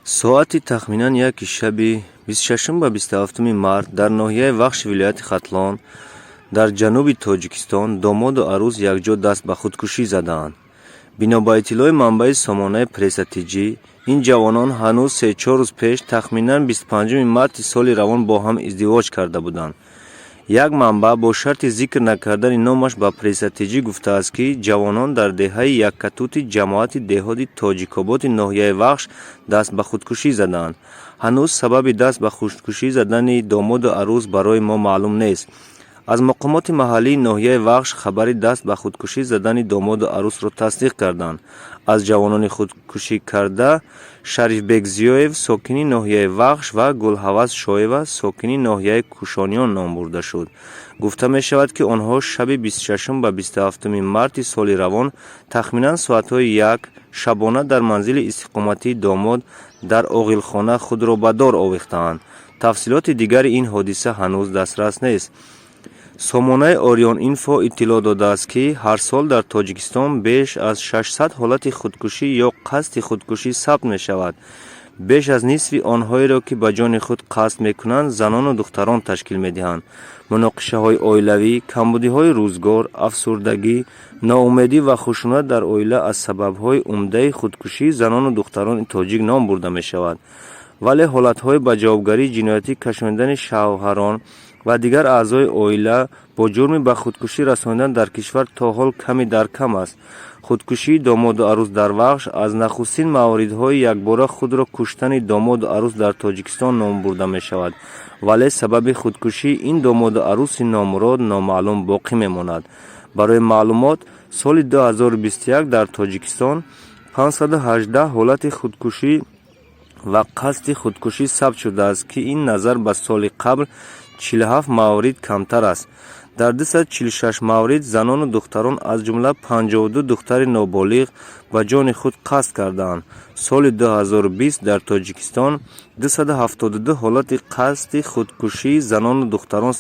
соати тахминан 1 шаби 26 ба 27 март дар ноҳияи Вахш вилояти Хатлон дар ҷануби Тоҷикистон домоду арӯз якҷо даст ба худкушӣ заданд. Бино ба иттилои манбаи сомонаи пресс-тиҷӣ, ин ҷавонон ҳанӯз 3-4 рӯз пеш тахминан 25 марти соли равон бо ҳам издивоҷ карда буданд. Як манбаъ бо шарти зикр накардани номаш ба пресс-тиҷӣ гуфтааст, ки ҷавонон дар деҳаи яккатути ҷамоати деҳоти Тоҷикоботи ноҳияи Вахш даст ба худкушӣ заданд. ҳанӯз сабаби даст ба худкушӣ задани домоду арӯз барои мо маълум нест. аз мақомоти маҳаллии ноҳияи Вахш хабари даст ба худкушӣ задани домоду арӯзро тасдиқ карданд. аз ҷавонони худкушикарда Шарифбек Зиёев, сокини ноҳияи Вахш ва Гулҳаваз Шоева, сокини ноҳияи Кушониён ном бурда шуд. гуфта мешавад, ки онҳо шаби 26 ба 27 марти соли равон тахминан соатҳои 1 шабона дар манзили истиқоматии домод дар Оғилхона худро ба дор овехтаанд. тафсилоти дигари ин ҳодиса ҳанӯз дастрас нест. сомонаи Орион Инфо иттилоъ додааст, ки ҳар сол дар Тоҷикистон беш аз 600 ҳолати худкушӣ ё қасди худкушӣ сабт мешавад. беш аз нисфи онҳоеро, ки ба ҷони худ қасд мекунанд, занону духтарон ташкил медиҳанд. муноқишаҳои оилавӣ, камбудиҳои рӯзгор, афсурдагӣ, ноумедӣ ва хушунат дар оила аз сабабҳои умдаи худкушӣ занону духтарони тоҷик ном бурда мешавад. вале ҳолатҳои ба ҷавобгарии ҷиноятӣ кашонидани шавҳарон ва дигар аъзои оила бо ҷурми ба худкушӣ расонидан дар кишвар то ҳол ками дар кам аст. худкушии домоду арӯз дар Вахш аз нахустин мавридҳои якбора худро куштани домоду арӯз дар Тоҷикистон ном бурда мешавад, вале сабаби худкушии ин домоду арӯзи номурод номаълум боқӣ мемонад. барои маълумот, соли 2021 дар Тоҷикистон 518 ҳолати худкушӣ ва қасди худкушӣ сабт шудааст, ки ин назар ба соли қабл 47 маврид камтар аст. дар 246 маврид занону духтарон аз ҷумла 52 духтари ноболиғ ба ҷони худ қасд кардаанд. соли 2020 дар Тоҷикистон 272 ҳолати қасди худкушии занону духтарон